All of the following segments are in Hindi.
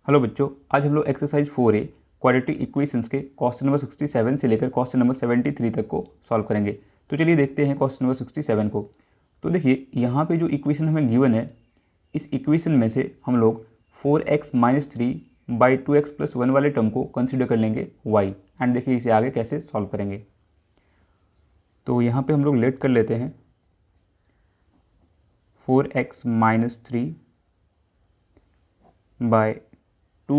हेलो बच्चों, आज हम लोग एक्सरसाइज 4A क्वाड्रेटिक इक्वेशंस के क्वेश्चन नंबर 67 से लेकर क्वेश्चन नंबर 73 तक को सॉल्व करेंगे। तो चलिए देखते हैं क्वेश्चन नंबर 67 को। तो देखिए यहाँ पे जो इक्वेशन हमें गिवन है, इस इक्वेशन में से हम लोग 4x - 3/2x + 1 वाले टर्म को कंसिडर कर लेंगे y। एंड देखिए इसे आगे कैसे सॉल्व करेंगे। तो यहाँ पर हम लोग लेट कर लेते हैं 4x - 3/2x +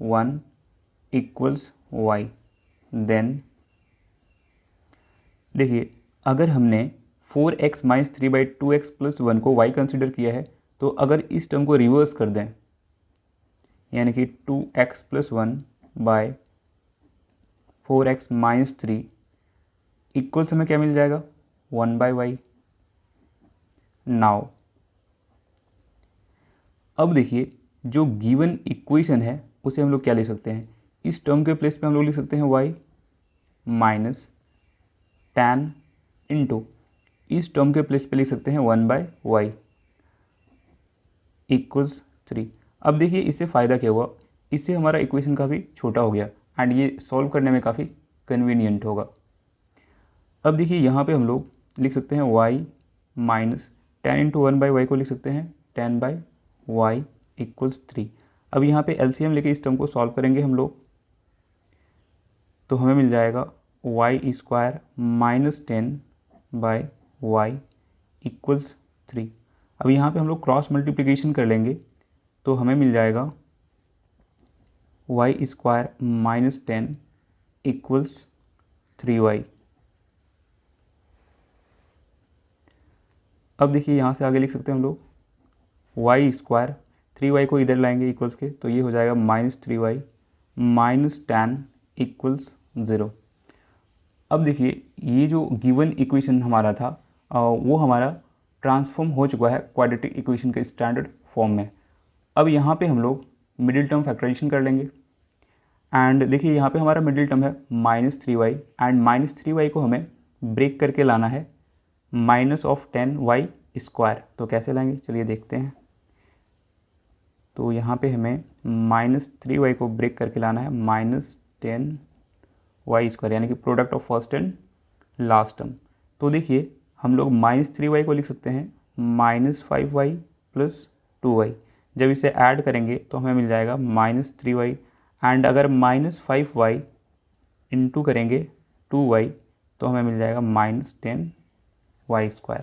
1 = y। देन देखिए अगर हमने 4x - 3/2x + 1 को y कंसिडर किया है, तो अगर इस टर्म को रिवर्स कर दें यानी कि 2x + 1/4x - 3 इक्वल्स हमें क्या मिल जाएगा 1/y। नाउ अब देखिए जो गिवन इक्वेशन है उसे हम लोग क्या लिख सकते हैं, इस टर्म के प्लेस पे हम लोग लिख सकते हैं y माइनस tan इंटू इस टर्म के प्लेस पे लिख सकते हैं 1/y = 3। अब देखिए इससे फ़ायदा क्या हुआ, इससे हमारा इक्वेशन काफ़ी छोटा हो गया एंड ये सॉल्व करने में काफ़ी कन्वीनियंट होगा। अब देखिए यहाँ पे हम लोग लिख सकते हैं y minus tan into 1/y को लिख सकते हैं 10/y = 3। अब यहाँ पे LCM लेके इस टर्म को सॉल्व करेंगे हम लोग, तो हमें मिल जाएगा y² - 10/y = 3। अब यहाँ पे हम लोग क्रॉस मल्टीप्लिकेशन कर लेंगे, तो हमें मिल जाएगा y² - 10 = 3y। अब देखिए यहाँ से आगे लिख सकते हैं हम लोग y², 3y को इधर लाएंगे इक्वल्स के, तो ये हो जाएगा -3y - tan = 0। अब देखिए ये जो गिवन इक्वेशन हमारा था वो हमारा ट्रांसफॉर्म हो चुका है क्वाड्रेटिक इक्वेशन के स्टैंडर्ड फॉर्म में। अब यहाँ पे हम लोग मिडिल टर्म फैक्टराइजेशन कर लेंगे एंड देखिए यहाँ पे हमारा मिडिल टर्म है -3y एंड -3y को हमें ब्रेक करके लाना है -10y²। तो कैसे लाएंगे चलिए देखते हैं। तो यहाँ पे हमें -3y को ब्रेक करके लाना है -10y² यानी कि product of first and last term. तो देखिए हम लोग -3y को लिख सकते हैं -5y + 2y। जब इसे ऐड करेंगे तो हमें मिल जाएगा -3y एंड अगर -5y इंटू करेंगे 2y तो हमें मिल जाएगा -10y²।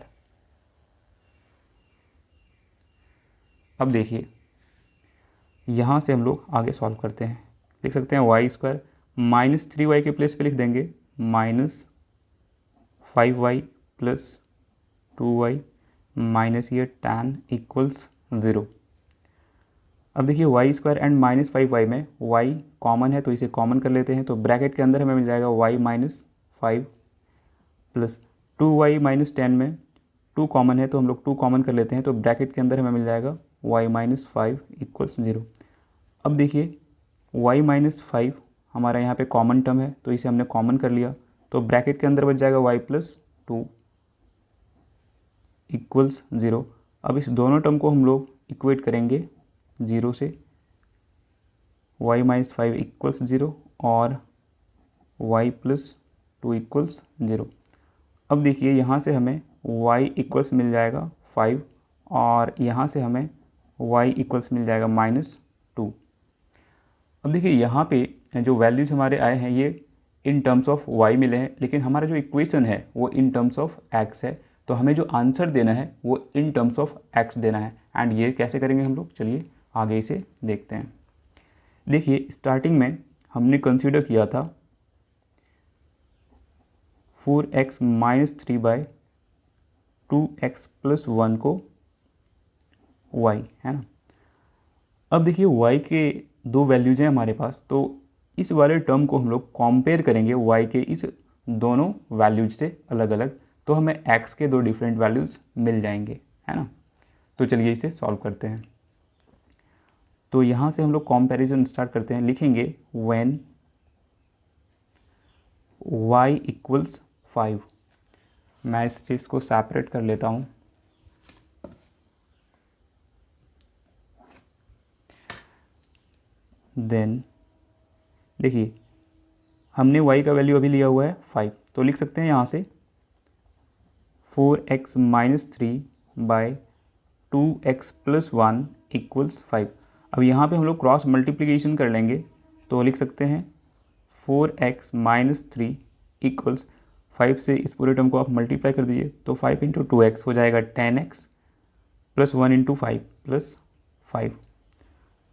अब देखिए यहाँ से हम लोग आगे सॉल्व करते हैं, लिख सकते हैं y² -3y के प्लेस पे लिख देंगे -5y + 2y माइनस ये tan = 0। अब देखिए y² एंड -5y में y कॉमन है तो इसे कॉमन कर लेते हैं, तो ब्रैकेट के अंदर हमें मिल जाएगा y - 5 प्लस 2y - 10 में 2 कॉमन है तो हम लोग 2 कॉमन कर लेते हैं, तो ब्रैकेट के अंदर हमें मिल जाएगा y - 5 = 0। अब देखिए y - 5 हमारा यहाँ पे कॉमन टर्म है तो इसे हमने कॉमन कर लिया, तो ब्रैकेट के अंदर बच जाएगा y + 2 = 0। अब इस दोनों टर्म को हम लोग इक्वेट करेंगे 0 से, y - 5 = 0 और y + 2 = 0। अब देखिए यहाँ से हमें y = मिल जाएगा 5 और यहाँ से हमें y = मिल जाएगा -2। अब देखिए यहाँ पे जो वैल्यूज़ हमारे आए हैं ये इन टर्म्स ऑफ y मिले हैं, लेकिन हमारा जो इक्वेशन है वो इन टर्म्स ऑफ x है, तो हमें जो आंसर देना है वो इन टर्म्स ऑफ x देना है। एंड ये कैसे करेंगे हम लोग, चलिए आगे इसे देखते हैं। देखिए स्टार्टिंग में हमने कंसीडर किया था 4x - 3/2x + 1 को y है ना। अब देखिए y के दो वैल्यूज़ हैं हमारे पास, तो इस वाले टर्म को हम लोग कंपेयर करेंगे y के इस दोनों वैल्यूज से अलग अलग, तो हमें x के दो डिफरेंट वैल्यूज़ मिल जाएंगे, है ना। तो चलिए इसे सॉल्व करते हैं। तो यहाँ से हम लोग कंपैरिजन स्टार्ट करते हैं, लिखेंगे व्हेन y = 5। मैं इस चीज़ को सेपरेट कर लेता हूँ। देन देखिए हमने y का वैल्यू अभी लिया हुआ है 5, तो लिख सकते हैं यहाँ से 4x minus 3 by 2x plus 1 equals 5। अब यहाँ पे हम लोग क्रॉस मल्टीप्लिकेशन कर लेंगे, तो लिख सकते हैं 4x माइनस 3 इक्वल्स 5 से इस पूरे टर्म को आप मल्टीप्लाई कर दीजिए, तो 5 इंटू 2x हो जाएगा 10x प्लस 1 इंटू 5 प्लस 5।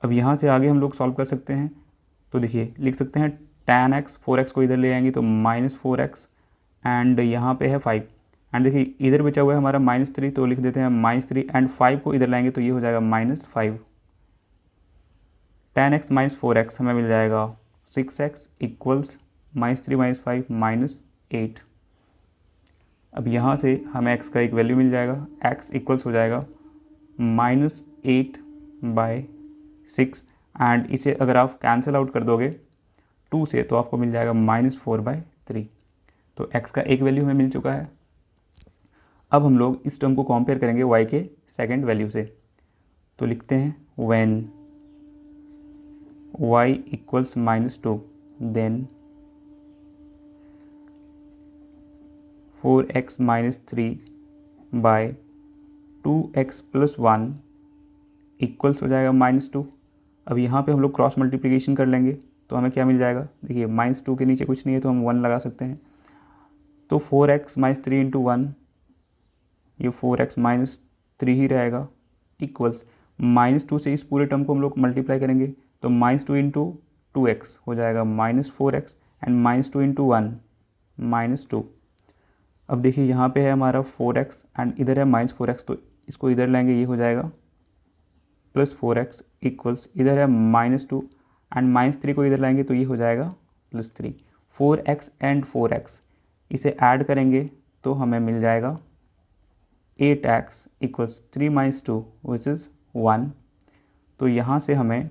अब यहाँ से आगे हम लोग सॉल्व कर सकते हैं, तो देखिए लिख सकते हैं tan x, 4x को इधर ले आएंगे तो -4x एंड यहाँ पे है 5 एंड देखिए इधर बचा हुआ है हमारा -3, तो लिख देते हैं -3 एंड 5 को इधर लाएंगे तो ये हो जाएगा -5। tan x माइनस 4x हमें मिल जाएगा 6x इक्वल्स -3 माइनस 5 -8। अब यहाँ से हमें x का एक वैल्यू मिल जाएगा, x इक्वल्स हो जाएगा -8 बाय 6 एंड इसे अगर आप कैंसिल आउट कर दोगे 2 से तो आपको मिल जाएगा -4/3। तो x का एक वैल्यू हमें मिल चुका है। अब हम लोग इस टर्म को कंपेयर करेंगे y के सेकंड वैल्यू से, तो लिखते हैं when y equals -2 then 4x minus 3 by 2x plus 1 equals हो जाएगा -2। अब यहाँ पे हम लोग क्रॉस मल्टीप्लिकेशन कर लेंगे, तो हमें क्या मिल जाएगा, देखिए -2 के नीचे कुछ नहीं है तो हम 1 लगा सकते हैं, तो 4x माइनस 3 इंटू 1, ये 4x माइनस 3 ही रहेगा इक्वल्स -2 से इस पूरे टर्म को हम लोग मल्टीप्लाई करेंगे, तो -2 इंटू 2x हो जाएगा -4x एंड -2 इंटू 1 -2। अब देखिए यहाँ पे है हमारा 4x एंड इधर है -4x, तो इसको इधर लाएंगे ये हो जाएगा +4x इक्वल्स इधर है -2 एंड -3 को इधर लाएंगे तो ये हो जाएगा +3। 4x एंड 4x इसे ऐड करेंगे तो हमें मिल जाएगा 8x equals 3 minus 2 which is 1। तो यहाँ से हमें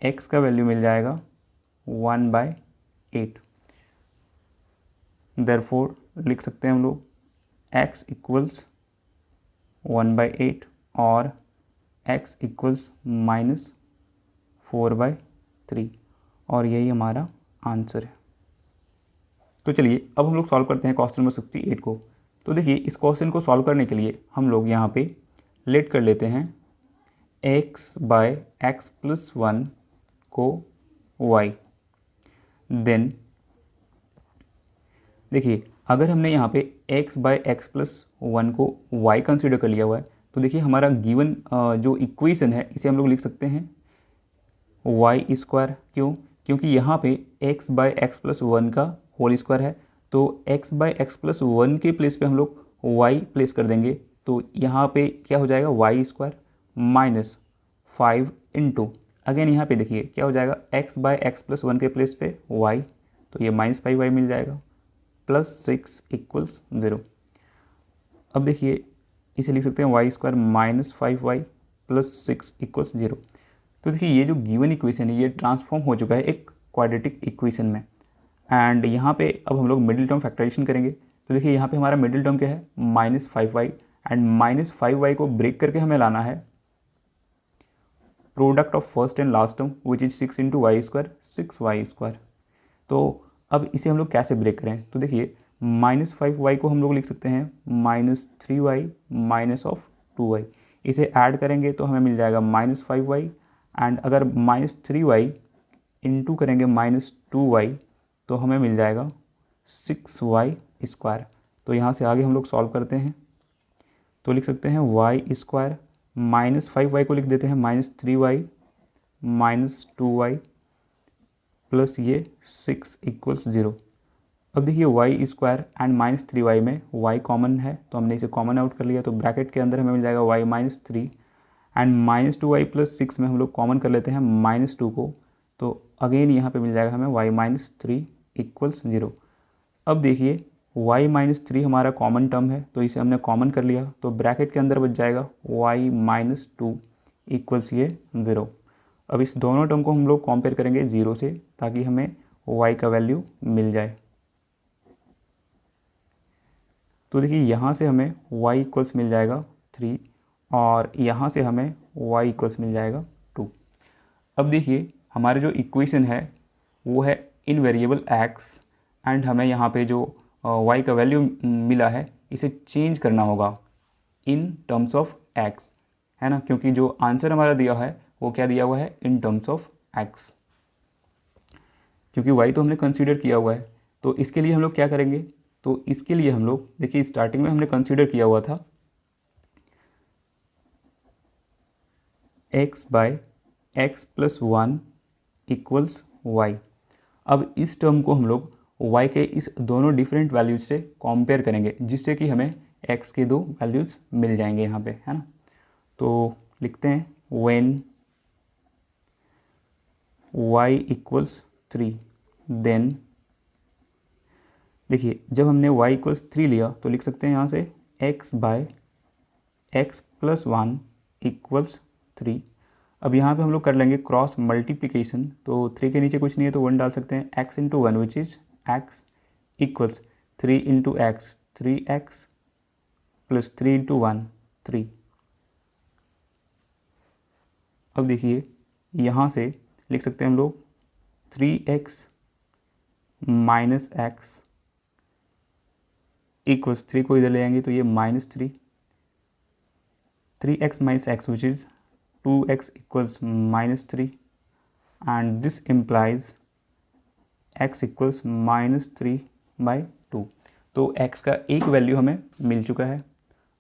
x का वैल्यू मिल जाएगा 1/8। देयरफॉर लिख सकते हैं हम लोग x इक्वल्स 1/8 और x इक्वल्स -4/3 और यही हमारा आंसर है। तो चलिए अब हम लोग सॉल्व करते हैं क्वेश्चन नंबर 68 को। तो देखिए इस क्वेश्चन को सॉल्व करने के लिए हम लोग यहाँ पे लेट कर लेते हैं x/x प्लस 1 को y। देन देखिए अगर हमने यहाँ पे x/x प्लस 1 को y कंसिडर कर लिया हुआ है, तो देखिए हमारा गिवन जो इक्वेशन है इसे हम लोग लिख सकते हैं y²। क्यों? क्योंकि यहाँ पे x/x प्लस 1 का होल स्क्वायर है, तो x/x प्लस 1 के प्लेस पे हम लोग y प्लेस कर देंगे, तो यहाँ पे क्या हो जाएगा y² माइनस 5 इंटू अगेन यहाँ पे देखिए क्या हो जाएगा x/x प्लस 1 के प्लेस पे y, तो ये -5y मिल जाएगा +6 इक्वल्स 0। अब देखिए इसे लिख सकते हैं y² minus 5y plus 6 equals 0। तो देखिए ये जो गिवन इक्वेशन है ये ट्रांसफॉर्म हो चुका है एक क्वाड्रेटिक इक्वेशन में एंड यहाँ पे अब हम लोग मिडिल टर्म फैक्टराइजेशन करेंगे। तो देखिए यहाँ पे हमारा मिडिल टर्म क्या है -5y एंड -5y को ब्रेक करके हमें लाना है product of first and last term which is 6 into y², 6y²। तो अब इसे हम लोग कैसे ब्रेक करें, तो देखिए -5y को हम लोग लिख सकते हैं -3y माइनस ऑफ 2y, इसे ऐड करेंगे तो हमें मिल जाएगा -5y एंड अगर -3y इंटू करेंगे -2y तो हमें मिल जाएगा 6y²। तो यहाँ से आगे हम लोग सॉल्व करते हैं, तो लिख सकते हैं y² -5y को लिख देते हैं -3y -2y प्लस ये 6 इक्वल्स 0। अब देखिए y² एंड -3y में y कॉमन है तो हमने इसे कॉमन आउट कर लिया, तो ब्रैकेट के अंदर हमें मिल जाएगा y -3 एंड -2y प्लस 6 में हम लोग कॉमन कर लेते हैं -2 को, तो अगेन यहाँ पे मिल जाएगा हमें y -3 इक्वल्स 0। अब देखिए y -3 हमारा कॉमन टर्म है तो इसे हमने कॉमन कर लिया, तो ब्रैकेट के अंदर बच जाएगा y -2 इक्वल्स ये 0। अब इस दोनों टर्म को हम लोग कंपेयर करेंगे 0 से ताकि हमें y का वैल्यू मिल जाए। तो देखिए यहाँ से हमें y इक्वल्स मिल जाएगा 3 और यहाँ से हमें y इक्वल्स मिल जाएगा 2। अब देखिए हमारे जो इक्वेशन है वो है इन वेरिएबल एक्स, एंड हमें यहाँ पे जो वाई का वैल्यू मिला है इसे चेंज करना होगा इन टर्म्स ऑफ एक्स, है ना, क्योंकि जो आंसर हमारा दिया है वो क्या दिया हुआ है, इन टर्म्स ऑफ एक्स, क्योंकि वाई तो हमने कंसीडर किया हुआ है। तो इसके लिए हम लोग क्या करेंगे, तो इसके लिए हम लोग देखिए स्टार्टिंग में हमने कंसीडर किया हुआ था x by x plus one equals y. अब इस टर्म को हम लोग y के इस दोनों डिफरेंट वैल्यूज से कंपेयर करेंगे, जिससे कि हमें x के दो वैल्यूज़ मिल जाएंगे यहाँ पे, है ना। तो लिखते हैं व्हेन y इक्वल्स 3, देन देखिए जब हमने y इक्वल्स 3 लिया तो लिख सकते हैं यहाँ से x by x plus one equals 3। अब यहाँ पे हम लोग कर लेंगे क्रॉस मल्टीप्लिकेशन, तो 3 के नीचे कुछ नहीं है तो 1 डाल सकते हैं, x into one which is x equals 3 into x 3x plus 3 into one 3। अब देखिए यहाँ से लिख सकते हैं हम लोग 3x माइनस एक्स इक्वल्स 3 को इधर ले आएंगे तो ये -3, 3x minus x which is 2x equals -3, and this implies x equals -3/2। तो x का एक वैल्यू हमें मिल चुका है।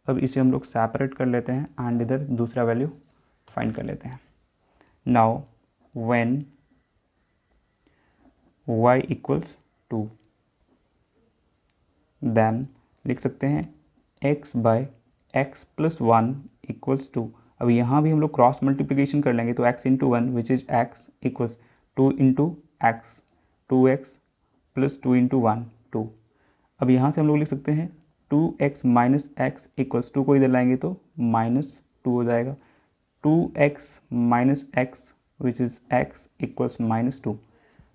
अब इसे हम लोग सेपरेट कर लेते हैं एंड इधर दूसरा वैल्यू फाइंड कर लेते हैं। Now when y equals 2, then लिख सकते हैं x by x plus one equals 2। अब यहाँ भी हम लोग क्रॉस मल्टीप्लिकेशन कर लेंगे, तो x into one which is x equals 2 into x 2x plus 2 into one 2। अब यहाँ से हम लोग लिख सकते हैं 2x माइनस एक्स इक्वल्स 2 को इधर लाएंगे तो -2 हो जाएगा, 2x minus x which is x equals -2।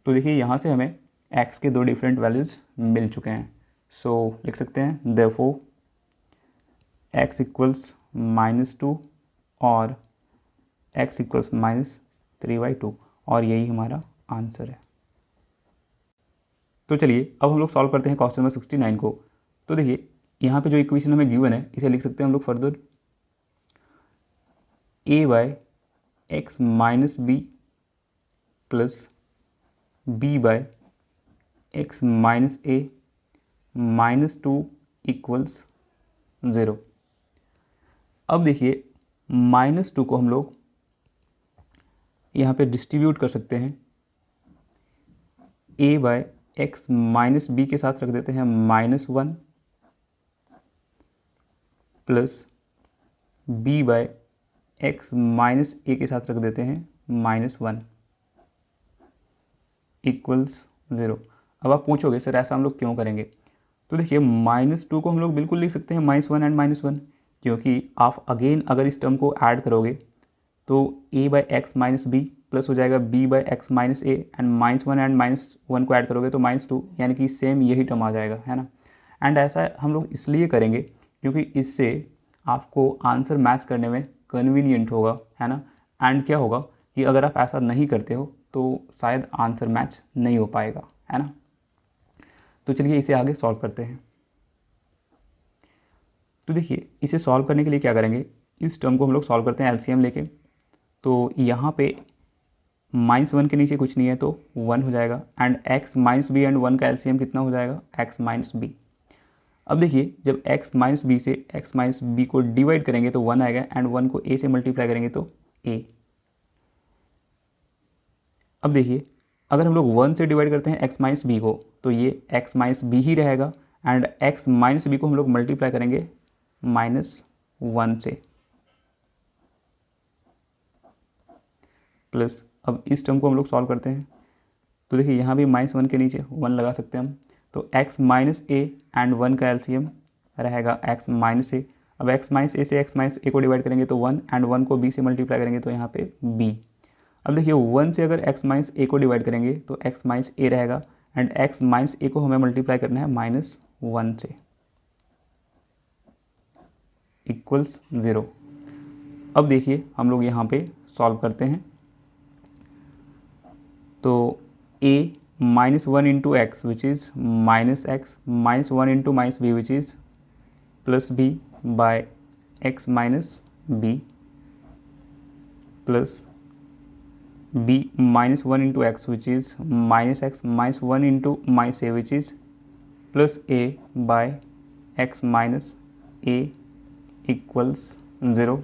तो देखिए यहाँ से हमें x के दो डिफरेंट वैल्यूज़ मिल चुके हैं। सो लिख सकते हैं देयरफॉर x इक्वल्स -2 और x इक्वल्स -3/2, और यही हमारा आंसर है। तो चलिए अब हम लोग सॉल्व करते हैं क्वेश्चन नंबर 69 को। तो देखिए यहाँ पे जो इक्वेशन हमें गिवन है इसे लिख सकते हैं हम लोग further a by x minus b plus b by x minus a -2 equals 0। अब देखिए -2 को हम लोग यहाँ पे डिस्ट्रीब्यूट कर सकते हैं, a by x minus b के साथ रख देते हैं -1 plus b by x minus a के साथ रख देते हैं -1 इक्वल्स 0। अब आप पूछोगे सर ऐसा हम लोग क्यों करेंगे, तो देखिए -2 को हम लोग बिल्कुल लिख सकते हैं -1 एंड -1, क्योंकि आप अगेन अगर इस टर्म को ऐड करोगे तो a by x minus b plus हो जाएगा b by x minus a, and -1 and -1 को ऐड करोगे तो -2, यानी कि सेम यही टर्म आ जाएगा, है ना। एंड ऐसा हम लोग इसलिए करेंगे क्योंकि इससे आपको आंसर मैच करने में कन्वीनियंट होगा, है ना। एंड क्या होगा कि अगर आप ऐसा नहीं करते हो तो शायद आंसर मैच नहीं हो पाएगा, है ना। तो चलिए इसे आगे सॉल्व करते हैं। तो देखिए इसे सॉल्व करने के लिए क्या करेंगे, इस टर्म को हम लोग सॉल्व करते हैं एलसीएम लेके। तो यहाँ पे -1 के नीचे कुछ नहीं है तो 1 हो जाएगा, and x minus b and 1 का एलसीएम कितना हो जाएगा, x माइनस बी। अब देखिए जब x माइनस बी से x माइनस बी को डिवाइड करेंगे तो 1 आएगा, एंड 1 को a से मल्टीप्लाई करेंगे तो a। अब देखिए अगर हम लोग 1 से डिवाइड करते हैं x माइनस बी को तो ये x माइनस बी ही रहेगा, एंड x माइनस बी को हम लोग मल्टीप्लाई करेंगे -1 से, प्लस अब इस टर्म को हम लोग सॉल्व करते हैं। तो देखिए यहाँ भी -1 के नीचे 1 लगा सकते हैं हम, तो x माइनस ए एंड 1 का एलसीएम रहेगा x माइनस ए। अब x माइनस ए से x माइनस ए को डिवाइड करेंगे तो 1, एंड 1 को b से मल्टीप्लाई करेंगे तो यहाँ पे b। अब देखिए 1 से अगर x माइनस ए को डिवाइड करेंगे तो x माइनस ए रहेगा, एंड x माइनस ए को हमें मल्टीप्लाई करना है -1 से इक्वल्स 0। अब देखिए हम लोग यहाँ पे सॉल्व करते हैं। तो a minus one into x which is minus x minus one into minus b which is plus b by x minus b plus b minus one into x which is minus x minus one into minus a which is plus a by x minus a equals 0।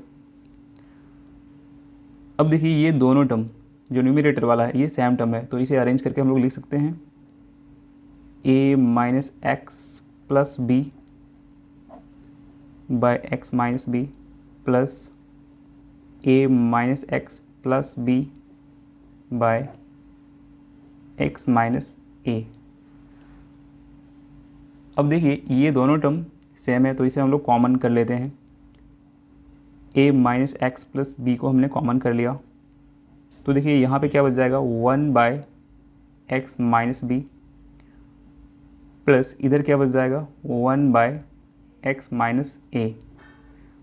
अब देखिए ये दोनों टर्म जो न्यूमरेटर वाला है ये सेम टर्म है, तो इसे अरेंज करके हम लोग लिख सकते हैं a minus x plus b by x minus b plus a minus x plus b by x minus a. अब देखिए ये दोनों टर्म सेम है, तो इसे हम लोग कॉमन कर लेते हैं। a minus x plus b को हमने कॉमन कर लिया, तो देखिए यहाँ पे क्या बच जाएगा 1 by x minus b plus इधर क्या बच जाएगा 1 बाय एक्स माइनस ए।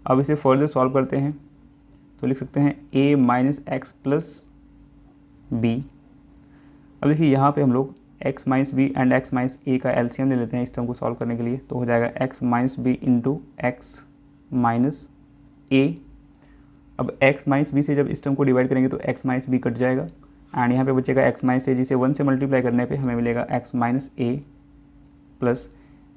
अब इसे फर्दर सॉल्व करते हैं तो लिख सकते हैं a minus x plus b. अब देखिए यहाँ पे हम लोग x minus b and x minus a का एलसीएम ले लेते हैं इस टर्म को सॉल्व करने के लिए, तो हो जाएगा x minus b into x minus a. अब x माइनस बी से जब इस टर्म को डिवाइड करेंगे तो x माइनस बी कट जाएगा एंड यहाँ पे बचेगा x माइनस ए, जिसे 1 से मल्टीप्लाई करने पे हमें मिलेगा x माइनस ए प्लस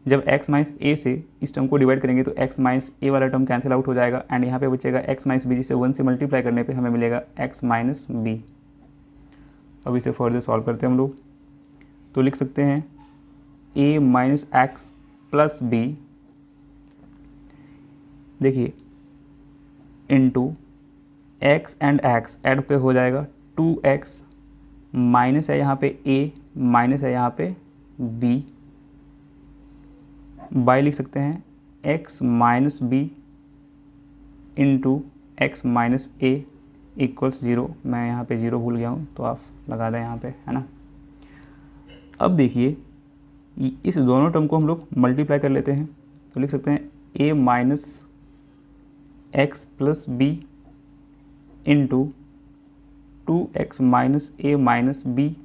जब x माइनस ए से इस टर्म को डिवाइड करेंगे तो x माइनस ए वाला टर्म कैंसिल आउट हो जाएगा एंड यहाँ पे बचेगा x माइनस बी, जिसे 1 से मल्टीप्लाई करने पे हमें मिलेगा x माइनस बी। अब इसे फर्दर सॉल्व करते हैं हम लोग, तो लिख सकते हैं a minus x plus b देखिए into x and x add पे हो जाएगा 2x माइनस है यहाँ पे a माइनस है यहाँ पे b बाय लिख सकते हैं x minus b into x minus a equals 0। मैं यहाँ पे 0 भूल गया हूँ तो आप लगा दें यहाँ पे, है ना। अब देखिए इस दोनों टर्म को हम लोग मल्टीप्लाई कर लेते हैं, तो लिख सकते हैं a minus x plus b into 2x minus a minus b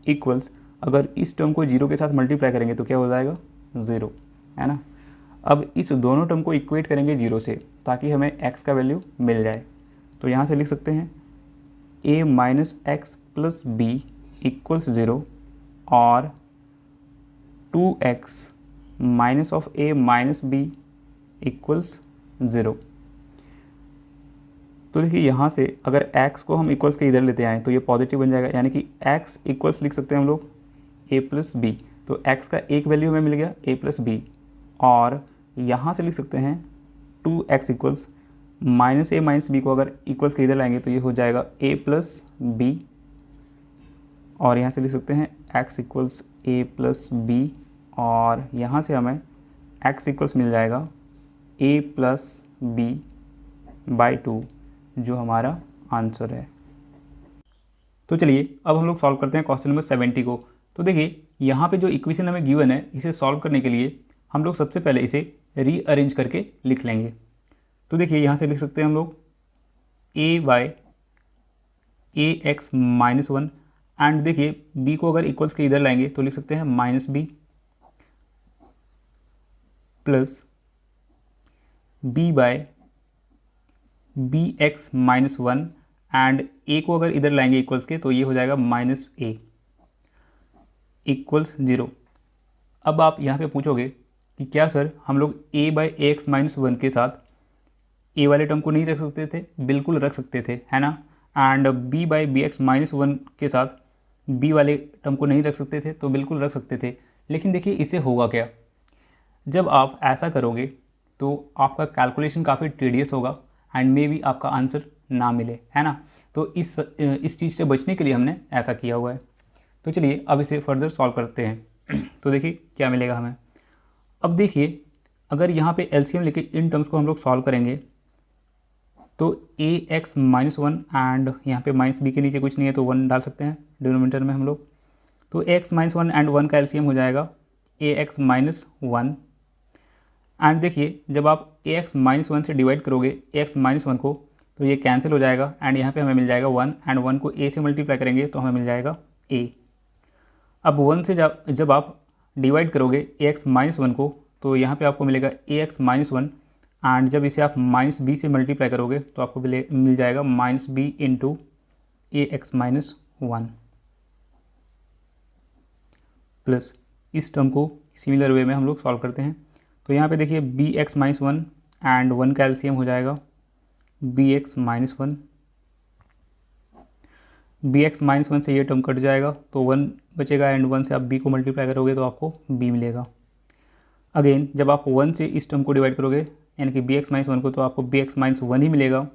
equals, अगर इस टर्म को 0 के साथ मल्टीप्लाई करेंगे तो क्या हो जाएगा 0, है ना। अब इस दोनों टर्म को इक्वेट करेंगे 0 से ताकि हमें x का वैल्यू मिल जाए, तो यहाँ से लिख सकते हैं a minus x plus b equals 0 और 2x minus of a minus b equals 0। तो देखिए यहाँ से अगर x को हम इक्वल्स के इधर लेते आएँ तो ये पॉजिटिव बन जाएगा, यानी कि x इक्वल्स लिख सकते हैं हम लोग a प्लस बी। तो x का एक वैल्यू हमें मिल गया a प्लस बी, और यहाँ से लिख सकते हैं 2x equals minus a minus B को अगर इक्वल्स के इधर लाएंगे तो ये हो जाएगा a प्लस बी, और यहाँ से लिख सकते हैं x equals a plus b, और यहाँ से हमें x इक्वल्स मिल जाएगा a प्लस बी बाई 2, जो हमारा आंसर है। तो चलिए अब हम लोग सॉल्व करते हैं क्वेश्चन नंबर 70 को। तो देखिए यहाँ पे जो इक्वेशन हमें गिवन है इसे सॉल्व करने के लिए हम लोग सबसे पहले इसे रीअरेंज करके लिख लेंगे। तो देखिए यहाँ से लिख सकते हैं हम लोग a by a x minus 1 and देखिए b को अगर इक्वल्स के इधर लाएंगे तो लिख सकते हैं minus b plus b by b x minus 1 and a को अगर इधर लाएंगे इक्वल्स के तो ये हो जाएगा माइनस ए इक्वल्स 0। अब आप यहाँ पे पूछोगे कि क्या सर हम लोग a by A x minus 1 के साथ a वाले टर्म को नहीं रख सकते थे? बिल्कुल रख सकते थे, है ना। And b by b x minus 1 के साथ b वाले टर्म को नहीं रख सकते थे? तो बिल्कुल रख सकते थे। लेकिन देखिए इससे होगा क्या, जब आप ऐसा करोगे तो आपका कैलकुलेशन काफ़ी टीडियस होगा एंड मे भी आपका आंसर ना मिले, है ना। तो इस चीज़ से बचने के लिए हमने ऐसा किया हुआ है। तो चलिए अब इसे फर्दर सॉल्व करते हैं। तो देखिए क्या मिलेगा हमें। अब देखिए अगर यहाँ पे एलसीएम लेके इन टर्म्स को हम लोग सॉल्व करेंगे तो ए एक्स माइनस 1 एंड यहाँ पे माइनस बी के नीचे कुछ नहीं है तो 1 डाल सकते हैं डिनोमिनेटर में हम लोग। तो एक्स माइनस 1 एंड 1 का एलसीएम हो जाएगा ए एक्स माइनस 1 एंड देखिए जब आप ए एक्स माइनस 1 से डिवाइड करोगे ए एक्स माइनस 1 को तो ये कैंसिल हो जाएगा एंड यहाँ पे हमें मिल जाएगा 1 एंड 1 को a से मल्टीप्लाई करेंगे तो हमें मिल जाएगा ए। अब 1 से जब आप डिवाइड करोगे ax-1 को तो यहाँ पे आपको मिलेगा ax-1 एंड जब इसे आप -b से मल्टीप्लाई करोगे तो आपको मिल जाएगा -b इंटू ax-1 प्लस इस टर्म को सिमिलर वे में हम लोग सॉल्व करते हैं। तो यहाँ पे देखिए bx-1 एंड 1 का एलसीएम हो जाएगा bx-1, bx-1 से ये टर्म कट जाएगा तो 1 बचेगा एंड 1 से आप b को मल्टीप्लाई करोगे तो आपको b मिलेगा। अगेन जब आप 1 से इस टर्म को डिवाइड करोगे यानी कि bx-1 को तो आपको bx-1 ही मिलेगा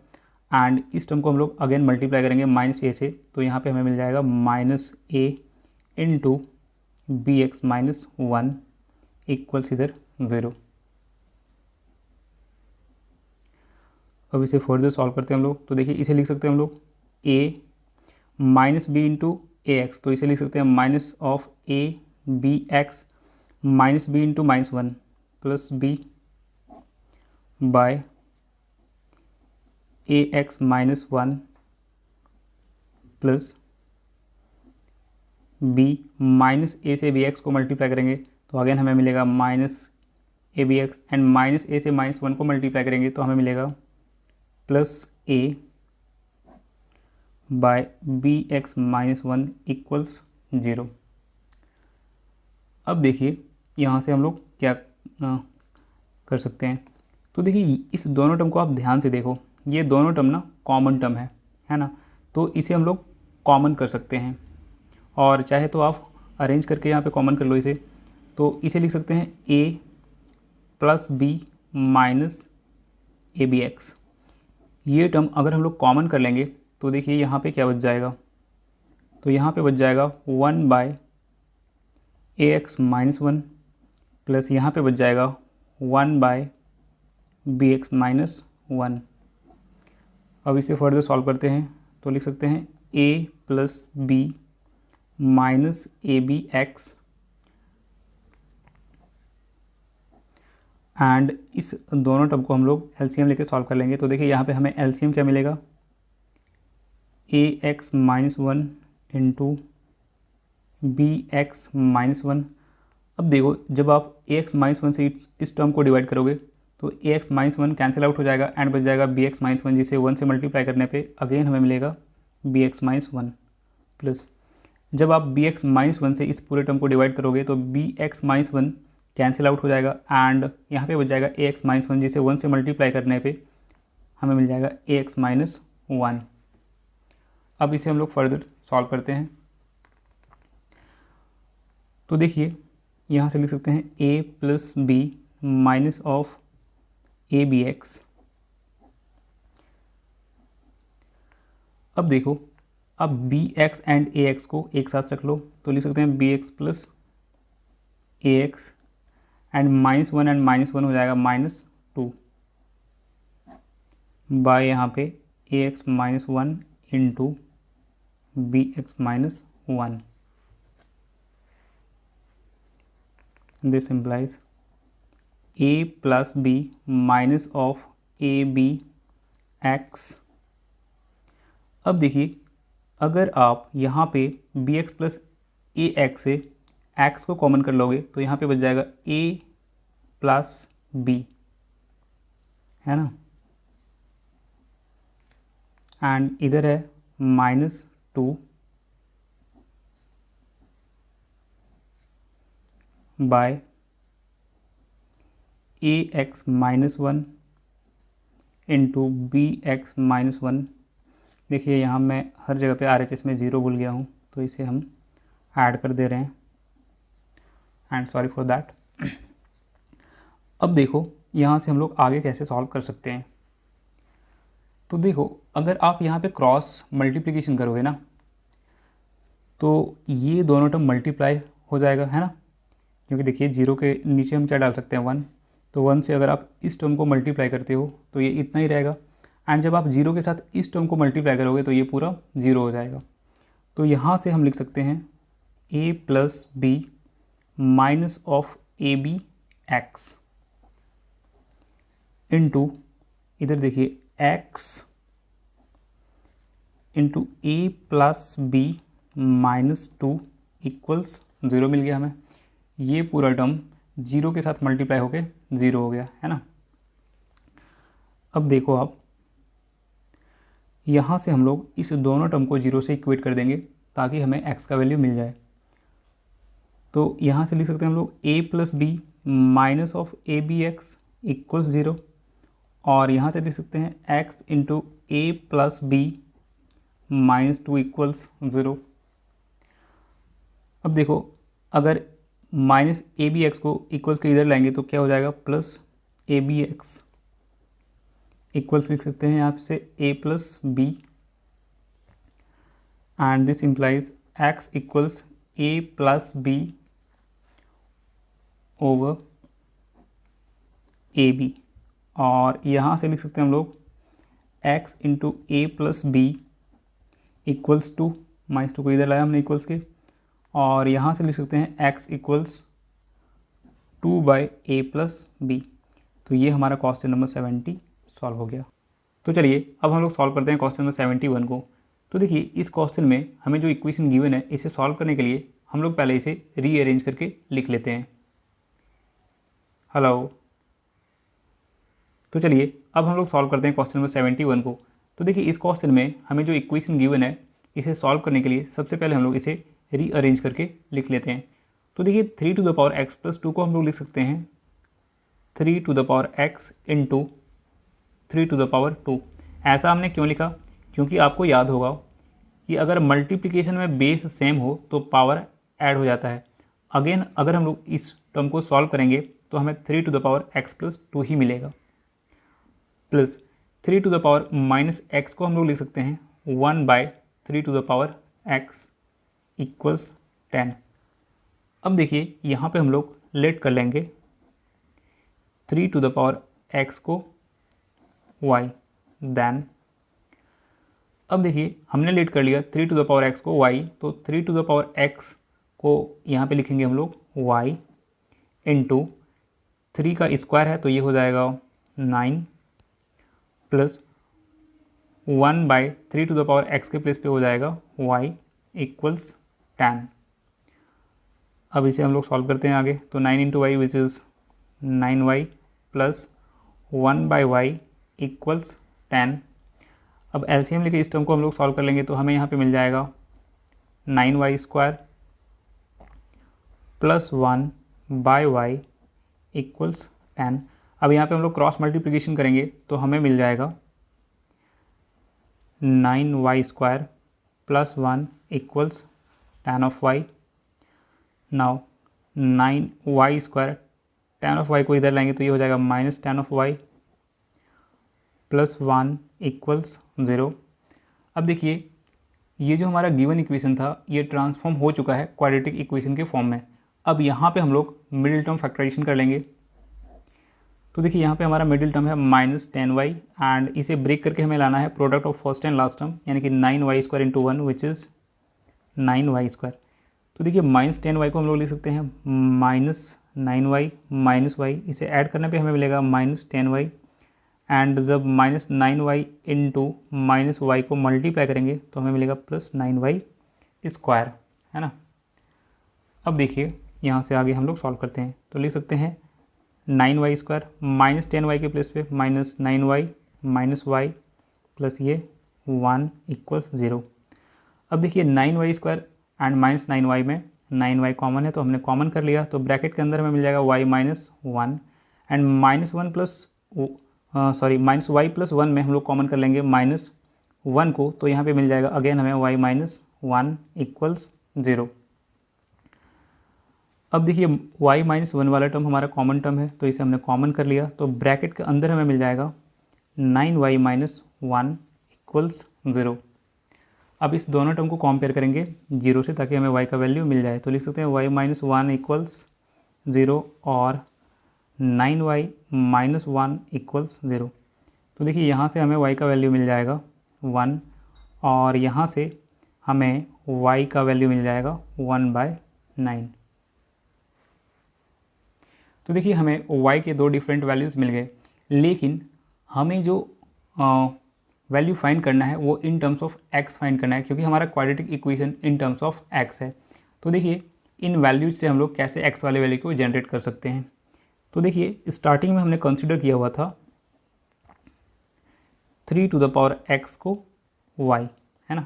एंड इस टर्म को हम लोग अगेन मल्टीप्लाई करेंगे -a से तो यहाँ पे हमें मिल जाएगा -a इंटू bx-1 इक्वल्स इधर 0। अब इसे फर्दर सॉल्व करते हैं हम लोग। तो देखिए इसे लिख सकते हैं हम लोग a -b इंटू ax, तो इसे लिख सकते हैं minus of a bx -b into -1 plus b by ax-1 plus b -a से bx को मल्टीप्लाई करेंगे तो अगेन हमें मिलेगा -abx एंड -a से -1 को मल्टीप्लाई करेंगे तो हमें मिलेगा plus a bye bx-1 equals 0। अब देखिए यहाँ से हम लोग क्या कर सकते हैं। तो देखिए इस दोनों टर्म को आप ध्यान से देखो, ये दोनों टर्म ना कॉमन टर्म है ना, तो इसे हम लोग कॉमन कर सकते हैं और चाहे तो आप अरेंज करके यहाँ पे कॉमन कर लो इसे। तो इसे लिख सकते हैं a plus b minus abx। ये टर्म अगर हम लोग कॉमन कर लेंगे तो देखिए यहाँ पे क्या बच जाएगा, तो यहाँ पे बच जाएगा 1 बाय ax-1 प्लस यहाँ पे बच जाएगा 1 बाय bx-1। अब इसे फर्दर सॉल्व करते हैं तो लिख सकते हैं a plus b minus abx and इस दोनों टर्म को हम लोग एलसीएम लेके सॉल्व कर लेंगे। तो देखिए यहाँ पे हमें एलसीएम क्या मिलेगा, ax-1 इंटू bx-1। अब देखो जब आप ax-1 से इस टर्म को डिवाइड करोगे तो ax-1 कैंसिल आउट हो जाएगा एंड बच जाएगा bx-1, जिसे 1 से मल्टीप्लाई करने पे अगेन हमें मिलेगा bx-1 प्लस जब आप bx-1 से इस पूरे टर्म को डिवाइड करोगे तो bx-1 कैंसिल आउट हो जाएगा एंड यहाँ पे बच जाएगा ax-1, जिसे 1 से मल्टीप्लाई करने पे हमें मिल जाएगा ax-1। अब इसे हम लोग फर्दर सॉल्व करते हैं। तो देखिए यहाँ से लिख सकते हैं a plus b minus of abx। अब देखो अब bx एंड ax को एक साथ रख लो तो लिख सकते हैं bx plus ax and -1 and -1 हो जाएगा -2 बाय यहाँ पे ax-1 into bx-1। This implies a plus b minus of abx। अब देखिए अगर आप यहाँ पे bx प्लस ax से x को कॉमन कर लोगे तो यहाँ पे बच जाएगा a प्लस b, है ना, एंड इधर है -2 बाय ax-1 इंटू bx-1। देखिए यहाँ मैं हर जगह पे RHS में 0 भूल गया हूँ तो इसे हम ऐड कर दे रहे हैं एंड सॉरी फॉर दैट। अब देखो यहाँ से हम लोग आगे कैसे सॉल्व कर सकते हैं। तो देखो अगर आप यहाँ पे क्रॉस मल्टीप्लिकेशन करोगे ना तो ये दोनों टर्म मल्टीप्लाई हो जाएगा, है ना, क्योंकि देखिए 0 के नीचे हम क्या डाल सकते हैं 1, तो 1 से अगर आप इस टर्म को मल्टीप्लाई करते हो तो ये इतना ही रहेगा एंड जब आप 0 के साथ इस टर्म को मल्टीप्लाई करोगे तो ये पूरा 0 हो जाएगा। तो यहाँ से हम लिख सकते हैं a plus b minus of abx into इधर देखिए x into a plus b -2 equals 0 मिल गया हमें। ये पूरा टर्म 0 के साथ मल्टीप्लाई होके 0 हो गया है ना। अब देखो आप यहाँ से हम लोग इस दोनों टर्म को 0 से इक्वेट कर देंगे ताकि हमें x का वैल्यू मिल जाए। तो यहाँ से लिख सकते हैं हम लोग a plus b minus of a b x equals 0, और यहाँ से लिख सकते हैं x into a plus b -2 equals 0। अब देखो अगर माइनस ए बी एक्स को इक्वल्स के इधर लाएंगे तो क्या हो जाएगा, plus a b x equals लिख सकते हैं आप से a plus b, and this implies x equals a plus b over a b. और यहाँ से लिख सकते हैं हम लोग x into a plus b equals 2, -2 को इधर लाया हमने इक्वल्स के, और यहाँ से लिख सकते हैं x equals 2/a plus B. तो ये हमारा क्वेश्चन नंबर 70 सॉल्व हो गया। तो चलिए अब हम लोग सॉल्व करते हैं क्वेश्चन नंबर 71 को। तो देखिए इस क्वेश्चन में हमें जो इक्वेशन गिवन है इसे सॉल्व करने के लिए हम लोग पहले इसे रीअरेंज करके लिख लेते हैं। हेलो। तो चलिए अब हम लोग सॉल्व करते हैं क्वेश्चन नंबर 71 को। तो देखिए इस क्वेश्चन में हमें जो इक्वेशन गिवन है इसे सॉल्व करने के लिए सबसे पहले हम लोग इसे रीअरेंज करके लिख लेते हैं। तो देखिए 3 to the power x plus 2 को हम लोग लिख सकते हैं 3 to the power x into 3 to the power 2। ऐसा हमने क्यों लिखा, क्योंकि आपको याद होगा कि अगर मल्टीप्लिकेशन में बेस सेम हो तो पावर ऐड हो जाता है। अगेन अगर हम लोग इस टर्म को सॉल्व करेंगे तो हमें 3 to the power x plus 2 ही मिलेगा, plus 3 to the power minus x को हम लोग लिख सकते हैं 1/3 to the power x equals 10। अब देखिए यहाँ पे हम लोग लेट कर लेंगे 3 टू द पावर x को y, देन अब देखिए हमने लेट कर लिया 3 टू द पावर x को y, तो 3 टू द पावर x को यहाँ पे लिखेंगे हम लोग y इंटू 3 का स्क्वायर है तो ये हो जाएगा 9 plus 1/3 to the power x के प्लेस पे हो जाएगा y इक्वल्स 10। अब इसे हम लोग सॉल्व करते हैं आगे। तो 9 into y which is 9y plus 1/y equals 10। अब एलसीएम लेके इस टर्म को हम लोग सॉल्व कर लेंगे तो हमें यहाँ पे मिल जाएगा 9y square plus 1/y equals 10। अब यहाँ पे हम लोग क्रॉस मल्टीप्लिकेशन करेंगे तो हमें मिल जाएगा 9y square plus 1 equals 10 of y। Now 9y square 10 of y को इधर लाएंगे तो ये हो जाएगा -10 ऑफ y प्लस 1 इक्वल्स 0। अब देखिए ये जो हमारा गिवन इक्वेशन था ये ट्रांसफॉर्म हो चुका है क्वाड्रेटिक इक्वेशन के फॉर्म में। अब यहाँ पे हम लोग मिडिल टर्म फैक्टराइजेशन कर लेंगे। तो देखिए यहाँ पे हमारा मिडिल टर्म है -10y, एंड इसे ब्रेक करके हमें लाना है product of first and last term, यानी कि 9y square into 1 which is 9y square. तो देखिए -10y को हम लोग लिख सकते हैं -9y माइनस y, इसे ऐड करने पे हमें मिलेगा -10y, एंड जब -9y इंटू -y को मल्टीप्लाई करेंगे तो हमें मिलेगा +9y स्क्वायर, है ना। अब देखिए यहाँ से आगे हम लोग सॉल्व करते हैं तो लिख सकते हैं 9y स्क्वायर -10y के प्लेस पे -9y माइनस y प्लस ये 1 इक्वल्स 0। अब देखिए 9y स्क्वायर एंड -9y में 9y कॉमन है तो हमने कॉमन कर लिया, तो ब्रैकेट के अंदर हमें मिल जाएगा y -1 एंड -y प्लस 1 में हम लोग कॉमन कर लेंगे -1 को, तो यहाँ पे मिल जाएगा अगेन हमें y -1 इक्वल्स 0। अब देखिए y -1 वाला टर्म हमारा कॉमन टर्म है तो इसे हमने कॉमन कर लिया, तो ब्रैकेट के अंदर हमें मिल जाएगा 9y -1 इक्वल्स 0। अब इस दोनों टर्म को कंपेयर करेंगे 0 से ताकि हमें y का वैल्यू मिल जाए, तो लिख सकते हैं y -1 इक्वल्स 0 और 9y -1 इक्वल्स 0। तो देखिए यहाँ से हमें y का वैल्यू मिल जाएगा 1 और यहाँ से हमें y का वैल्यू मिल जाएगा 1/9। तो देखिए हमें y के दो डिफरेंट वैल्यूज़ मिल गए, लेकिन हमें जो वैल्यू फाइंड करना है वो in terms of x find करना है, क्योंकि हमारा quadratic equation in terms of x है। तो देखिए इन वैल्यूज से हम लोग कैसे एक्स वाले वैल्यू को जनरेट कर सकते हैं। तो देखिए स्टार्टिंग में हमने कंसिडर किया हुआ था 3 x को y, है ना।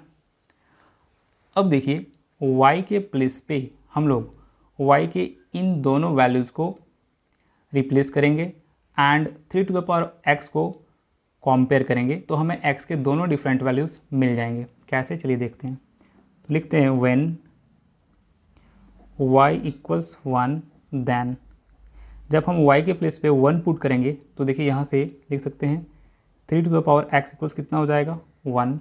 अब देखिए y के प्लेस पे हम लोग y के इन दोनों वैल्यूज़ को रिप्लेस करेंगे एंड 3 x को कंपेयर करेंगे, तो हमें x के दोनों डिफरेंट वैल्यूज़ मिल जाएंगे। कैसे, चलिए देखते हैं। तो लिखते हैं व्हेन y इक्वल्स 1 देन, जब हम y के प्लेस पे 1 पुट करेंगे तो देखिए यहाँ से लिख सकते हैं 3 इक्वल्स कितना हो जाएगा 1।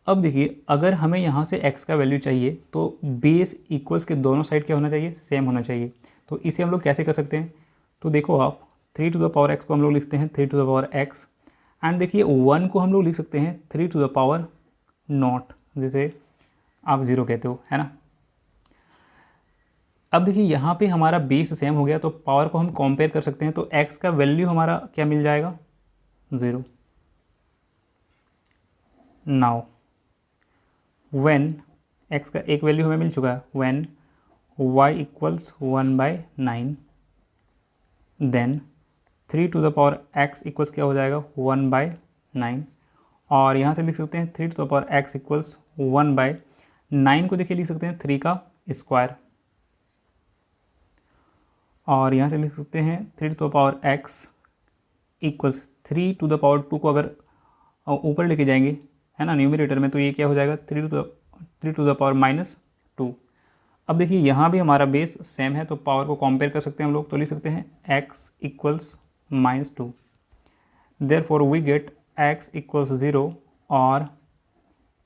अब देखिए अगर हमें यहाँ से x का वैल्यू चाहिए तो बेस इक्वल्स के दोनों साइड क्या होना चाहिए, सेम होना चाहिए। तो इसे हम लोग कैसे कर सकते हैं, तो देखो आप 3x को हम लोग लिखते हैं 3x एंड देखिए 1 को हम लोग लिख सकते हैं 3 जिसे आप 0 कहते हो, है ना। अब देखिए यहाँ पे हमारा बेस सेम हो गया तो पावर को हम कंपेयर कर सकते हैं, तो x का वैल्यू हमारा क्या मिल जाएगा 0। नाउ व्हेन x का एक वैल्यू हमें मिल चुका है, when y equals 1/9 then 3 equals क्या हो जाएगा 1/9, और यहाँ से लिख सकते हैं 3 इक्वल्स 1/9 को देखिए लिख सकते हैं 3 का स्क्वायर, और यहाँ से लिख सकते हैं 3 इक्वल्स 3 को अगर ऊपर लेके जाएंगे, है ना, न्यूमरेटर में, तो ये क्या हो जाएगा 3 अब देखिए यहाँ भी हमारा बेस सेम है तो पावर को कंपेयर कर सकते हैं हम लोग, तो लिख सकते हैं x equals -2, therefore we get x equals 0 और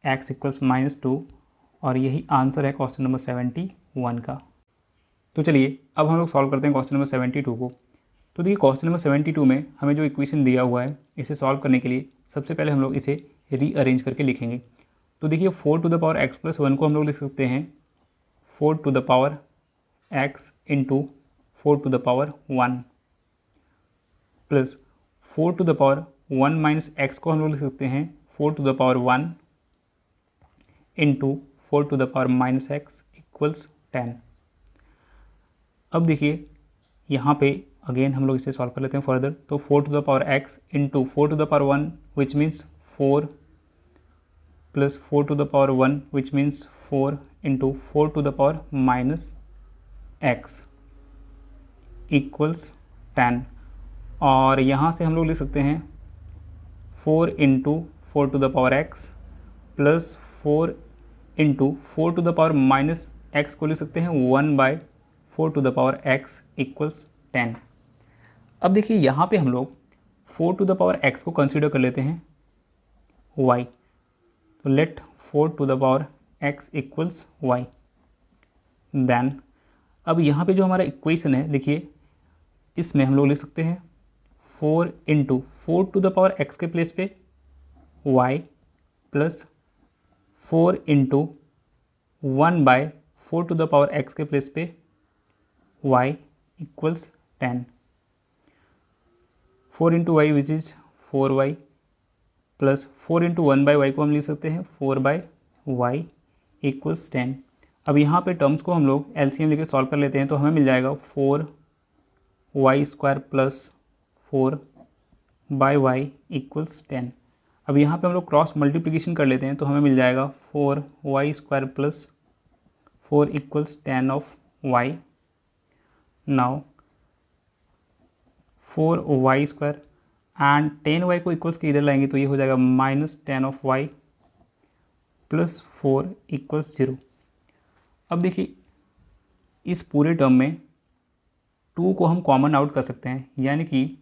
x इक्वल्स -2, और यही आंसर है क्वेश्चन नंबर 71 का। तो चलिए अब हम लोग सॉल्व करते हैं क्वेश्चन नंबर 72 को। तो देखिए क्वेश्चन नंबर 72 में हमें जो इक्वेशन दिया हुआ है इसे सॉल्व करने के लिए सबसे पहले हम लोग इसे रीअरेंज करके लिखेंगे। तो देखिए 4x + 1 को हम लोग लिख सकते हैं 4x इंटू 4 प्लस 4 x को हम लोग लिख सकते हैं 4 इंटू 4 x इक्वल्स 10। अब देखिए यहाँ पे अगेन हम लोग इसे सॉल्व कर लेते हैं फर्दर। तो 4x into 4 which means 4 plus 4 which means 4 into 4 x equals 10, और यहाँ से हम लोग लिख सकते हैं 4 into 4 x plus 4 into 4 x को लिख सकते हैं 1/4 x इक्वल्स 10। अब देखिए यहाँ पे हम लोग 4 x को कंसीडर कर लेते हैं y, तो let 4 x equals y। Then अब यहाँ पे जो हमारा इक्वेशन है देखिए इसमें हम लोग लिख सकते हैं 4 इंटू 4 x के प्लेस पे y प्लस 4 इंटू 1/4 x के प्लेस पे y equals 10। 4 into y which is 4y plus 4 into 1/y को हम लिख सकते हैं 4/y इक्वल्स 10। अब यहाँ पे टर्म्स को हम लोग एलसीएम लेके सॉल्व कर लेते हैं, तो हमें मिल जाएगा 4y² प्लस 4/y इक्वल्स 10। अब यहाँ पे हम लोग क्रॉस मल्टीप्लिकेशन कर लेते हैं, तो हमें मिल जाएगा 4y² plus 4 equals 10 of y। Now 4y² and 10y को इक्वल्स के इधर लाएंगे तो ये हो जाएगा -10 ऑफ y प्लस 4 इक्वल्स 0। अब देखिए इस पूरे टर्म में 2 को हम कॉमन आउट कर सकते हैं, यानी कि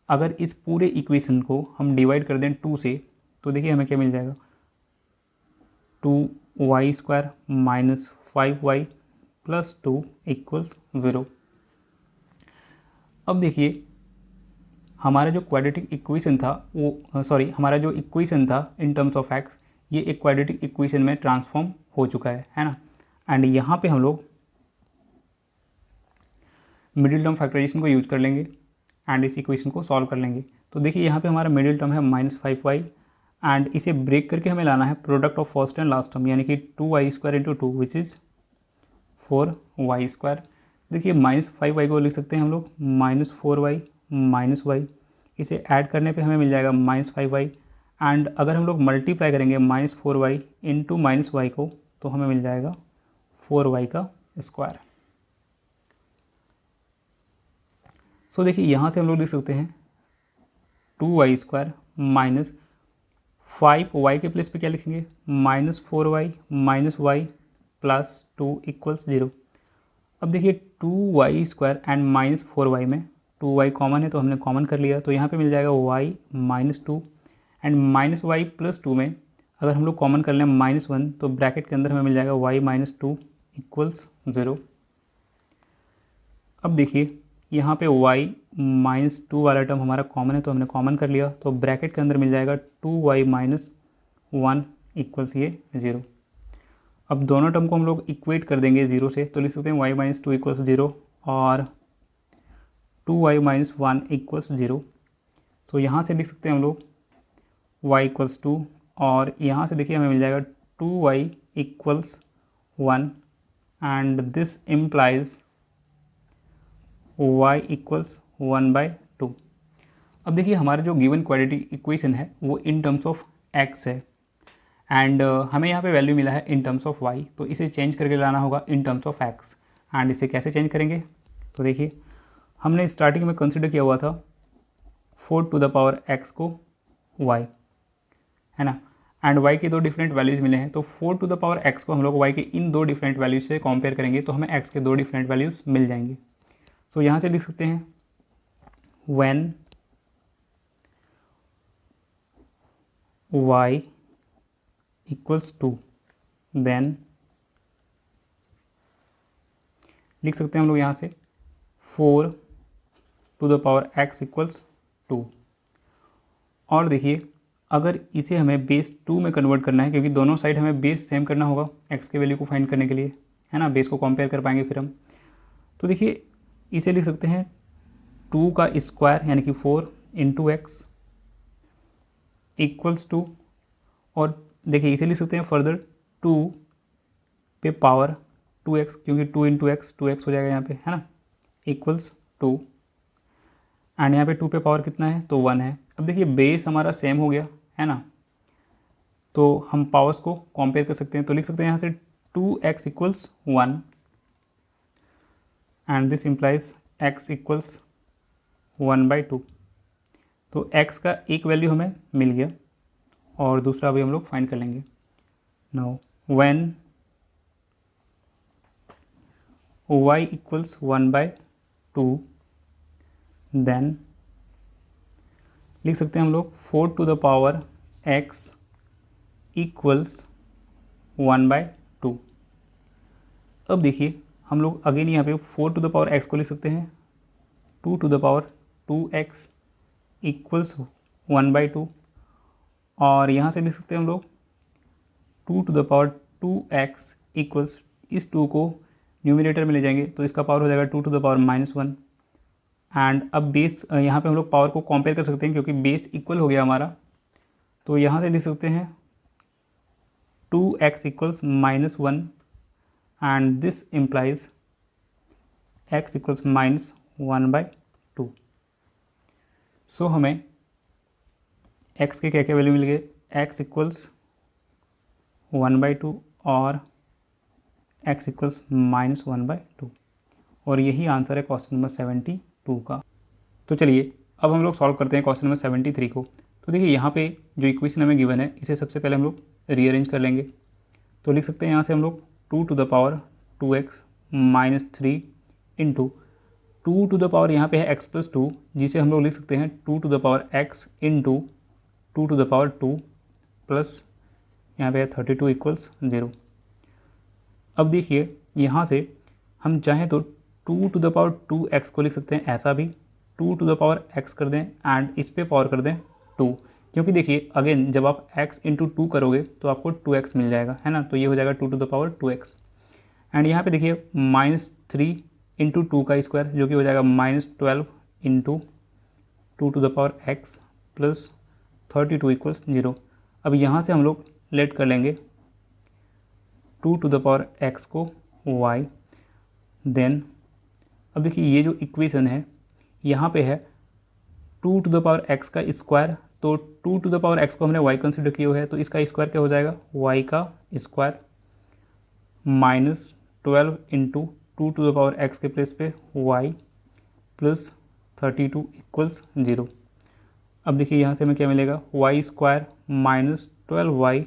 अगर इस पूरे इक्वेशन को हम डिवाइड कर दें 2 से तो देखिए हमें क्या मिल जाएगा 2y² minus 5y plus 2 equals 0। अब देखिए हमारा जो क्वाड्रेटिक इक्वेशन था वो हमारा जो इक्वेशन था इन टर्म्स ऑफ एक्स, ये एक क्वाड्रेटिक इक्वेशन में ट्रांसफॉर्म हो चुका है ना। एंड यहाँ पे हम लोग मिडिल टर्म फैक्टराइजेशन को यूज कर लेंगे एंड इस इक्वेशन को सॉल्व कर लेंगे। तो देखिए यहाँ पे हमारा मिडिल टर्म है -5y एंड इसे ब्रेक करके हमें लाना है product of first and last term, यानी कि 2y² into 2 which is 4y²। देखिए -5y को लिख सकते हैं हम लोग -4y -y, इसे ऐड करने पे हमें मिल जाएगा -5y एंड अगर हम लोग मल्टीप्लाई करेंगे -4y इंटू -y को तो हमें मिल जाएगा 4y²। सो देखिए यहाँ से हम लोग लिख सकते हैं 2y² माइनस 5y के प्लेस पे क्या लिखेंगे -4y -y प्लस 2 = 0। अब देखिए 2y² एंड -4y में 2y कॉमन है तो हमने कॉमन कर लिया, तो यहाँ पे मिल जाएगा y -2 एंड -y प्लस 2 में अगर हम लोग कॉमन कर लें -1 तो ब्रैकेट के अंदर हमें मिल जाएगा y -2 = 0। अब देखिए यहाँ पे y -2 वाला टर्म हमारा कॉमन है तो हमने कॉमन कर लिया, तो ब्रैकेट के अंदर मिल जाएगा 2y - 1 = 0। अब दोनों टर्म को हम लोग इक्वेट कर देंगे 0 से, तो लिख सकते हैं y -2 = 0 और 2y - 1 = 0। तो यहाँ से लिख सकते हैं हम लोग y = 2 और यहाँ से देखिए हमें मिल जाएगा 2y = 1 and this implies y = 1/2। अब देखिए हमारा जो गिवन क्वाड्रेटिक इक्वेशन है वो इन टर्म्स ऑफ x है एंड हमें यहाँ पे वैल्यू मिला है इन टर्म्स ऑफ y, तो इसे चेंज करके लाना होगा in terms of x। And इसे कैसे चेंज करेंगे, तो देखिए हमने स्टार्टिंग में कंसिडर किया हुआ था 4x को y, है ना, एंड y के दो डिफरेंट वैल्यूज़ मिले हैं, तो 4x को हम लोग y के इन दो डिफरेंट वैल्यूज से कंपेयर करेंगे तो हमें x के दो डिफरेंट वैल्यूज़ मिल जाएंगे। सो यहाँ से लिख सकते हैं when y = 2 देन लिख सकते हैं हम लोग यहाँ से 4x = 2। और देखिए अगर इसे हमें बेस 2 में कन्वर्ट करना है, क्योंकि दोनों साइड हमें बेस सेम करना होगा x के वैल्यू को फाइंड करने के लिए, है ना, बेस को कंपेयर कर पाएंगे फिर हम। तो देखिए इसे लिख सकते हैं 2 का स्क्वायर यानी कि 4 × x = 2, और देखिए इसे लिख सकते हैं फर्दर 2 पे पावर 2x, क्योंकि 2 × x 2x हो जाएगा यहाँ पे, है ना, = 2 एंड यहाँ पे 2 पे पावर कितना है तो 1 है। अब देखिए बेस हमारा सेम हो गया, है ना, तो हम पावर्स को कंपेयर कर सकते हैं, तो लिख सकते हैं यहाँ से 2x = 1 and this implies x = 1/2। तो x का एक वैल्यू हमें मिल गया और दूसरा अभी हम लोग फाइंड कर लेंगे। नाउ व्हेन y = 1/2 देन लिख सकते हैं हम लोग 4x = 1/2। अब देखिए हम लोग अगेन यहाँ पे 4x को लिख सकते हैं 2x = 1/2 और यहाँ से लिख सकते हैं हम लोग 2x इक्वल्स, इस 2 को न्यूमिनेटर में ले जाएंगे तो इसका पावर हो जाएगा 2 - 1 एंड अब बेस यहाँ पे हम लोग पावर को कंपेयर कर सकते हैं क्योंकि बेस इक्वल हो गया हमारा, तो यहाँ से लिख सकते हैं 2x = -1 and this implies x = -1/2। सो हमें x के क्या क्या वैल्यू मिल गए, x = 1/2 और x = -1/2, और यही आंसर है क्वेश्चन नंबर 72 का। तो चलिए अब हम लोग सॉल्व करते हैं क्वेश्चन नंबर 73 को। तो देखिए यहाँ पे जो इक्वेशन हमें गिवन है इसे सबसे पहले हम लोग रीअरेंज कर लेंगे। तो लिख सकते हैं यहाँ से हम लोग 2x -3 इंटू 2 यहाँ पे है x + 2, जिसे हम लोग लिख सकते हैं 2x इंटू 2 प्लस यहाँ पे है 32 = 0। अब देखिए यहाँ से हम चाहें तो 2x को लिख सकते हैं ऐसा भी, 2x कर दें एंड इस पे पावर कर दें 2, क्योंकि देखिए अगेन जब आप x × 2 करोगे तो आपको 2x मिल जाएगा, है ना, तो ये हो जाएगा 2x एंड यहाँ पे देखिए -3 × 2 का स्क्वायर जो कि हो जाएगा -12 × 2 to the power x plus 32 equals 0। अब यहाँ से हम लोग लेट कर लेंगे 2 टू द पावर x को y। देन अब देखिए ये जो इक्वेशन है यहाँ पे है 2 टू द पावर x का स्क्वायर, तो 2 टू द पावर x को हमने y कंसिडर किया हुआ है, तो इसका स्क्वायर क्या हो जाएगा, y का square minus 12 into 2 to the power x के प्लेस पे y प्लस 32 इक्वल्स 0। अब देखिए यहाँ से हमें क्या मिलेगा, y square minus 12y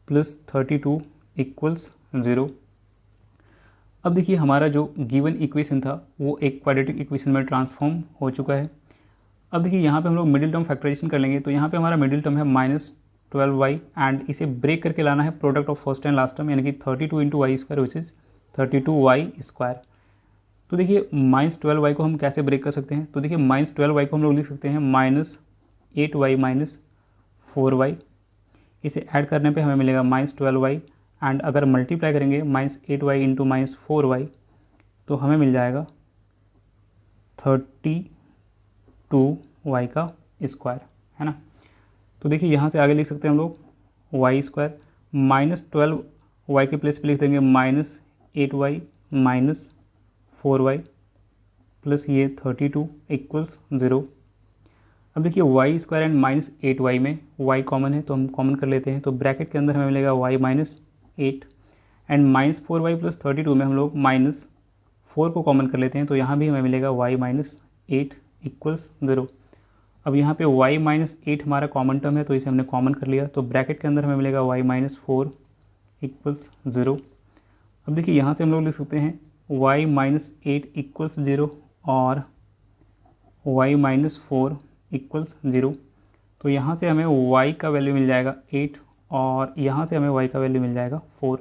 plus 32 equals 0। अब देखिए हमारा जो गिवन इक्वेशन था वो एक क्वाड्रेटिक इक्वेशन में ट्रांसफॉर्म हो चुका है। अब देखिए यहाँ पे हम लोग मिडिल टर्म फैक्टराइजेशन कर लेंगे, तो यहाँ पे हमारा मिडिल टर्म है माइनस 12y एंड इसे ब्रेक करके लाना है product of first and last term, यानी कि 32 into y square which is 32y square. तो देखिए माइनस 12y को हम कैसे ब्रेक कर सकते हैं, तो देखिए माइनस 12y को हम लोग लिख सकते हैं माइनस 8y माइनस 4y। इसे ऐड करने पे हमें मिलेगा माइनस 12y एंड अगर मल्टीप्लाई करेंगे minus 8y into minus 4y तो हमें मिल जाएगा 32y का स्क्वायर, है ना। तो देखिए यहाँ से आगे लिख सकते हैं हम लोग y स्क्वायर माइनस 12y के प्लेस पे लिख देंगे minus 8y minus 4y plus ये 32 इक्वल्स 0। अब देखिए y square and minus 8y में y कॉमन है तो हम कॉमन कर लेते हैं, तो ब्रैकेट के अंदर हमें मिलेगा y minus 8 and minus 4y plus 32 में हम लोग माइनस 4 को कॉमन कर लेते हैं, तो यहाँ भी हमें मिलेगा y माइनस 8 इक्वल्स 0। अब यहाँ पे y माइनस 8 हमारा कॉमन टर्म है तो इसे हमने कॉमन कर लिया, तो ब्रैकेट के अंदर हमें मिलेगा y माइनस 4 इक्वल्स 0। अब देखिए यहाँ से हम लोग लिख सकते हैं y माइनस 8 इक्वल्स 0 और y माइनस 4 इक्वल्स 0। तो यहाँ से हमें y का वैल्यू मिल जाएगा 8 और यहाँ से हमें y का वैल्यू मिल जाएगा 4।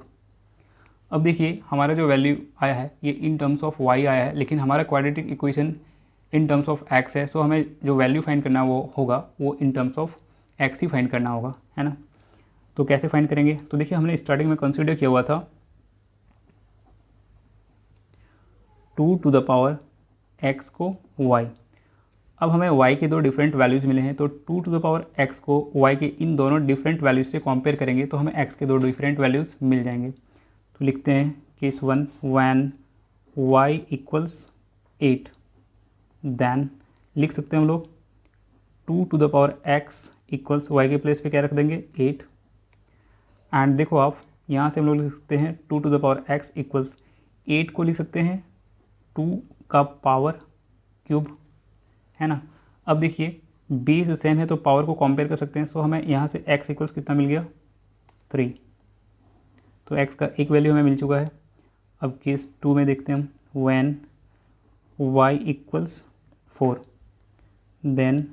अब देखिए हमारा जो वैल्यू आया है ये इन टर्म्स ऑफ y आया है, लेकिन हमारा quadratic equation in terms of x है, सो हमें जो वैल्यू फाइंड करना वो होगा वो in terms of x he find करना होगा, है ना। तो कैसे फाइंड करेंगे, तो देखिए हमने स्टार्टिंग में कंसीडर किया हुआ था 2 टू द पावर x को y। अब हमें y के दो डिफरेंट वैल्यूज़ मिले हैं, तो 2 टू द पावर x को y के इन दोनों डिफरेंट वैल्यूज़ से कंपेयर करेंगे तो हमें x के दो डिफरेंट वैल्यूज़ मिल जाएंगे। तो लिखते हैं case 1 when y equals 8, then लिख सकते हैं हम लोग 2 to the power x equals y के प्लेस पे क्या रख देंगे 8 एंड देखो आप यहाँ से हम लोग लिख सकते हैं 2 to the power x equals 8 को लिख सकते हैं 2 का पावर क्यूब, है ना। अब देखिए बेस सेम है तो पावर को कंपेयर कर सकते हैं, सो हमें यहाँ से x इक्वल्स कितना मिल गया 3, तो x का एक वैल्यू हमें मिल चुका है। अब केस 2 में देखते हैं हम व्हेन y इक्वल्स 4, देन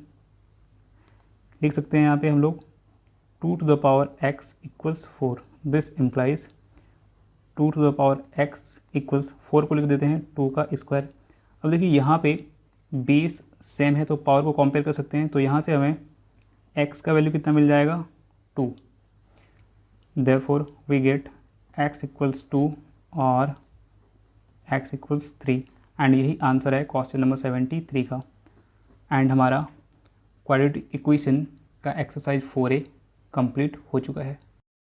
लिख सकते हैं यहाँ पे हम लोग 2 to the power x equals 4, this implies 2 to the power x equals 4 को लिख देते हैं 2 का स्क्वायर। अब देखिए यहाँ पे बेस सेम है तो पावर को कंपेयर कर सकते हैं, तो यहाँ से हमें x का वैल्यू कितना मिल जाएगा 2, therefore we get x equals 2 और x इक्वल्स 3 एंड यही आंसर है क्वेश्चन नंबर 73 का। एंड हमारा क्वाड्रेटिक इक्वेशन का एक्सरसाइज 4A कंप्लीट हो चुका है।